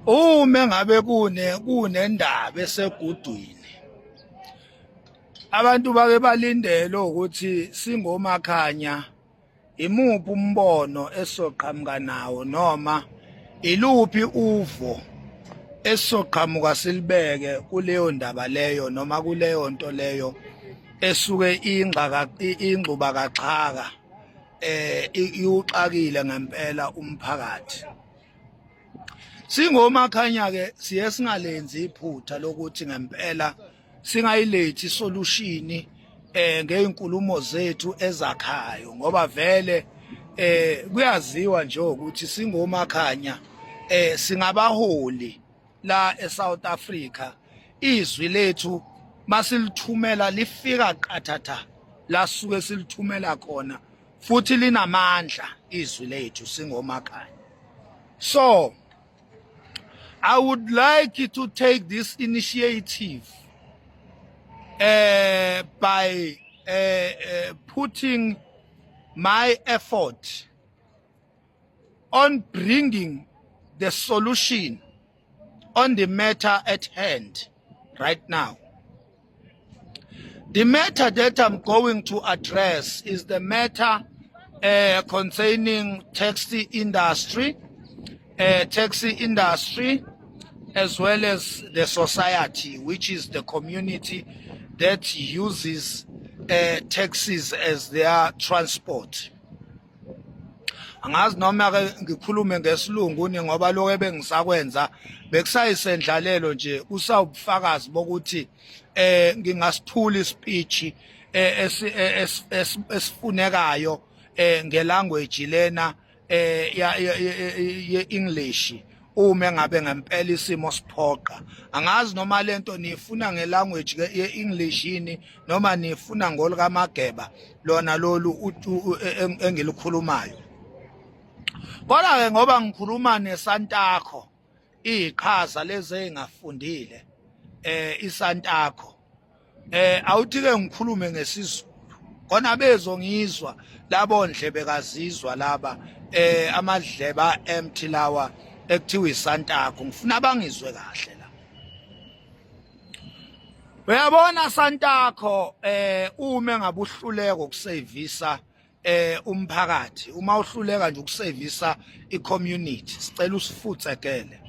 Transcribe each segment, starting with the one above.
Uma ngabe kunendaba esegudwini abantu bake balindele ukuthi singomakhanya imuphi umbono esoqhamuka nawo noma iluphi uvo esoqhamuka silibeke kuleyo ndaba leyo noma kuleyo nto leyo esuke ingxuba kaxhaka iuxakile ngempela umphakathi. Singomakhanya ke siye singalenzi iphutha lokuthi ngempela singayilethi solution ngeinkulumo zethu ezakhayo ngoba vele kuyaziwa nje ukuthi singomakhanya singabaholi la eSouth Africa. Izwi lethu masilithumela lifika qathatha la suke silithumela khona futhi linamandla izwi lethu singomakhanya. So I would like you to take this initiative by putting my effort on bringing the solution on the matter at hand right now. The matter that I'm going to address is the matter concerning taxi industry as well as the society, which is the community that uses taxis as their transport. Angazi noma ke ngikhulume ngesilungu ngoba lokho ebengisakwenza bekusayisendlalelo nje usawubufakazi bokuthi ngingasithula ispeech esifunekayo ngelanguage lena ye-English uma ngabe ngempela isimo siphoqa. Angazi noma lento nifuna ngelanguage ye-English yini noma nifuna ngolikaMageba lona lolu engilikhulumayo. Kodwa ke ngoba ngikhuluma neSantakho iqhaza lezi engafundile iSantakho awuthi ke ngikhulume ngesizulu kona bezongizwa labo ndlebe kazizwa laba amadleba empty lawa ekuthiwa iSantakho ngifuna bangizwe kahle la. Uyabona Santakho uma ngabuhluleka ukusevisa umphakathi uma uhluleka nje ukusevisa icommunity sicela usifutsekele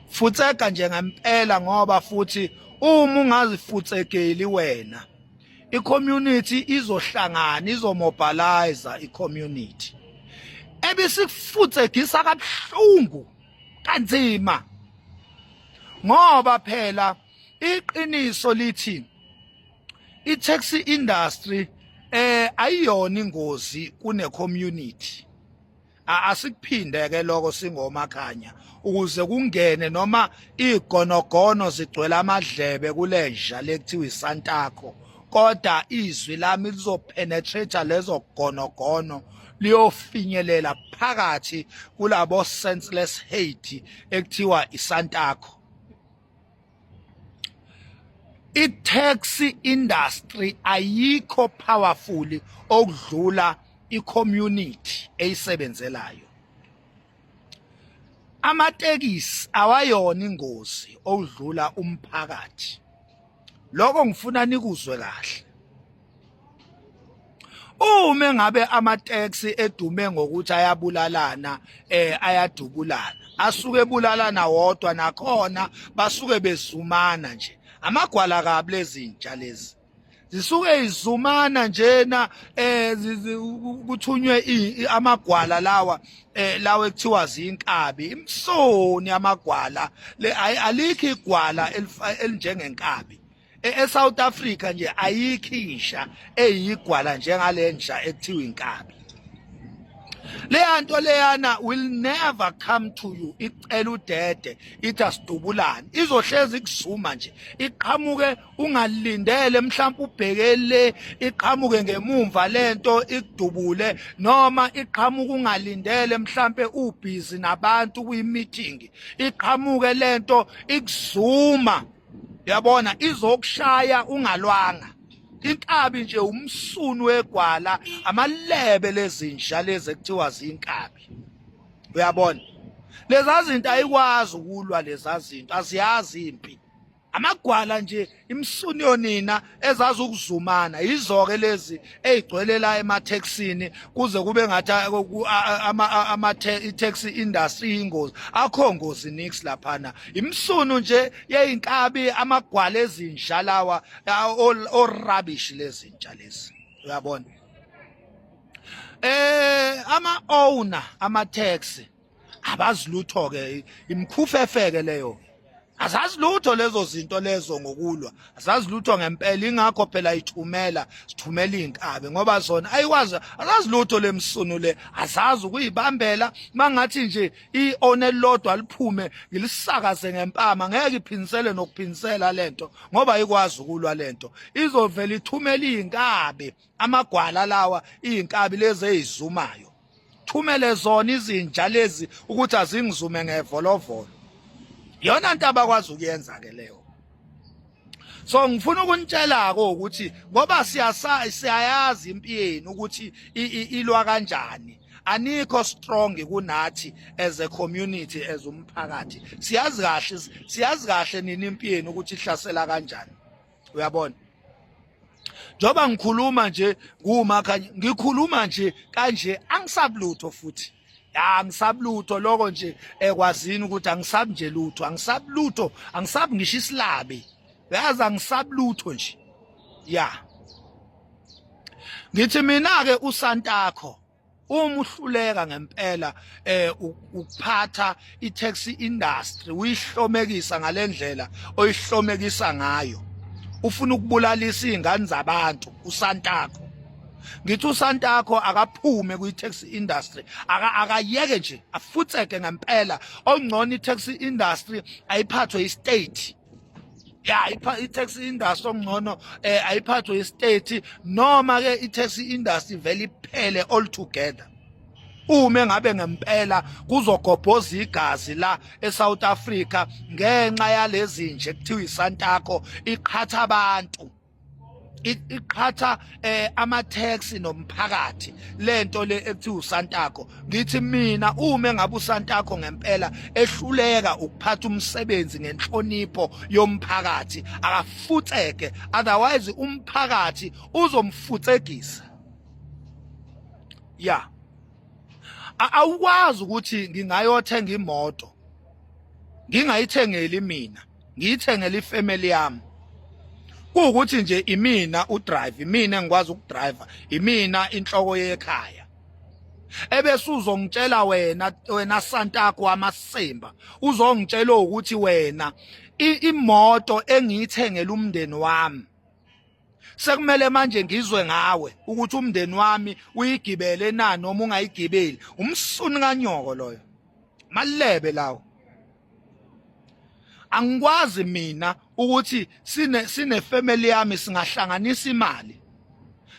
futseka nje ngempela ngoba futhi uma ungazifutsekeli wena icommunity izohlangana izomobilize icommunity ebisikufutsekisa kabuhlungu kanzima ngoba phela iqiniso lithi i-taxi industry ayiyona ingozi kune community. Asikuphinde ke lokho singomakhanya ukuze kungene noma igonogono zigcwele amadlebe kulenja lekuthiwa iSantakho kodwa izwi lami lizopenetrate lezo gonogono liyofinyelela phakathi kulabo senseless hate ekuthiwa iSantakho. I-taxi industry ayikho powerful okudlula i-community eyisebenzelayo. Amatekisi awayona ingozi okudlula umphakathi. Lokho ngifuna nikuzwe kahle. Uma ngabe amateksi edume ngokuthi ayabulalana ayadubulana asuke ebulalana wodwa nakhona basuke bezumana nje. Amagwala kabi lezintsha lezi zisuke izumana njena kuthunywe amagwala lawa ekuthiwa zinkabi imsoni amagwala alikho igwala elinjengenkabi eSouth Africa nje ayikhisha eyigwala njengalenja ekuthiwa inkabi. Leyanto leyana will never come to you icela udede ithi asidubulane izohlezi ikuzuma nje iqhamuke ungalindele mhlawumbe ubhekele iqhamuke ngemumva lento ikudubule noma iqhamuke ungalindele mhlawumbe ubhizi nabantu kuyimeeting iqhamuke lento ikuzuma yabona izokushaya ungalwanga. Inkabi nje umsunu wegwala amalebe lezinsha lezi ekuthiwa zinkabi. Uyabona leza zinto ayikwazi ukulwa, leza zinto aziyazi impi. Amagwala nje imsuniyo nina ezazi ukuzumana izoke lezi ezigcwele la emathexini kuze kube ngathi taxi industry ingozi. Akho ngozi nix laphana, imsunu nje yeinkabi, amagwala ezinja lawa rubbish lezinja lezi, uyabona. Ama owner ama taxi abazilutho ke, imkhufefeke leyo. Azazi lutho lezo zinto lezo ngokulwa, azazi lutho ngempela. Ingakho phela ithumela sithumela inkabe ngoba zona ayikwazi, azazi lutho lemsunu le, azazi ukuyibambela. Mangathi nje ione lodwa liphume ngilisakaze ngempama, ngeke iphinisele nokuphinisela lento ngoba ayikwazi ukulwa lento. Izovela ithumela inkabe, amagwala lawa inkabi lezi ezizumayo, thumele zona izinja lezi ukuthi azingizume ngevolovolo. Yona into abakwazi ukuyenza ke leyo. So ngifuna ukunitshela ko ukuthi ngoba siyayazi impiyeni ukuthi ilwa kanjani, anikho strong kunathi as a community, as umphakathi. Siyazi kahle nini impiyeni ukuthi ihlasela kanjani, uyabona. Njoba ngikhuluma nje kumakhanya, ngikhuluma nje kanje, angisabulutho futhi. Angisabulutho lokho nje ekwazini ukuthi angisabi nje lutho, angisabulutho, angisabi ngisho isilabi, uyazi angisabulutho nje. Ngithi mina ke uSantakho uma uhluleka ngempela ukuphatha i-taxi industry, uyihlomekisa ngalendlela oyihlomekisa ngayo, ufuna ukubulalisa izingane zabantu, uSantakho. Ngithi uSantakho akaphume kwi-taxi industry, akayeke nje afutheke ngempela. Ongcono i-taxi industry ayiphathwe i-state. I-taxi industry ongcono ayiphathwe i-state, noma ke i-taxi industry vele iphele all together. Uma ngabe ngempela kuzogobhoza igazi la eSouth Africa ngenxa yalezi nje kuthiwa iSantakho iqhatha abantu, iqhatha ama-taxi nomphakathi, lento le ekuthiwa uSantakho. Ngithi mina uma ngabe uSantakho ngempela ehluleka ukuphatha umsebenzi ngenhlonipho yomphakathi, akafutheke, otherwise umphakathi uzomfuthekisa. Awukwazi ukuthi ngingayothenga imoto ngingayithengeli mina, ngiyithengele ifamily yami. Kuwukuthi nje imina udrive, imina engikwazi ukudrive, imina inhloko yekhaya. Ebese uzongitshela wena Santakho wamasimba, uzongitshela ukuthi wena imoto engiyithengele umndeni wami sekumele manje ngizwe ngawe ukuthi umndeni wami uyigibele na noma ungayigibeli. Umsuni kanyoko loyo, malebe lawo. Angikwazi mina ukuthi sine family yami singahlanganisa imali,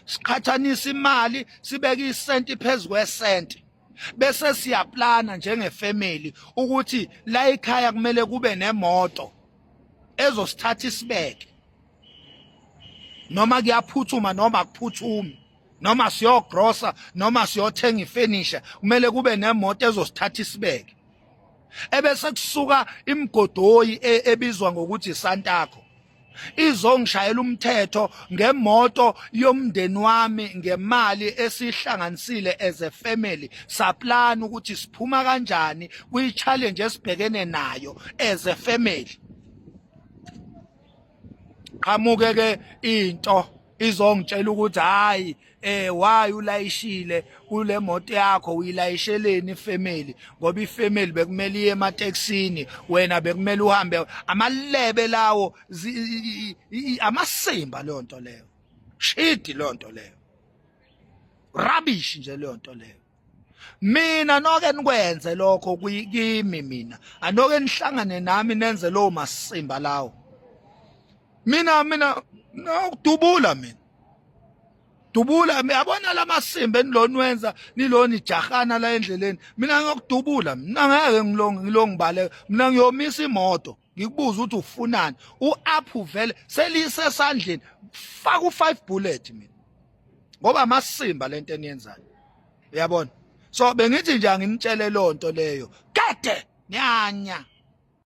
siqhathanisa imali, sibeke isenti phezulu kwesenti, bese siyaplana njengefamily ukuthi la ekhaya kumele kube nemoto ezosithatha isibeke, noma kuyaphuthuma noma akuphuthumi, noma siyogrosa noma siyothenga ifurniture, kumele kube nemoto ezosithatha isibeke. Ebese kusuka imgodoyi ebizwa ngokuthi iSantakho izongishayela umthetho ngemoto yomndeni wami, ngemali esihlanganisile as a family, saplana ukuthi siphuma kanjani kwi-challenge esibhekene nayo as a family. Qamuke ke into izongitshela ukuthi hayi why ulayishile kule moto yakho, uyilayisheleni ifamily, ngoba ifamily bekumele iye emateksini, wena bekumele uhambe. Amalebe lawo amasimba leyo nto leyo, shit leyo nto leyo, rubbish nje leyo nto leyo. Mina noke nikwenze lokho kimi, mina anoke nihlangane nami nenze lowo masimba lawo. Mina nokudubula, mina dubula, yabona lamasimba enilonwenza niloni jahana la endleleni, mina ngiyokudubula, mina ngeke ngilongibale, mina ngiyomisa imoto ngikubuza ukuthi ufunani, u-aphu vele selisesandleni, faka u5 bullet mina, ngoba amasimba lento eniyenzayo, uyabona. So bengithi nje anginitshele lonto leyo, kade nyanya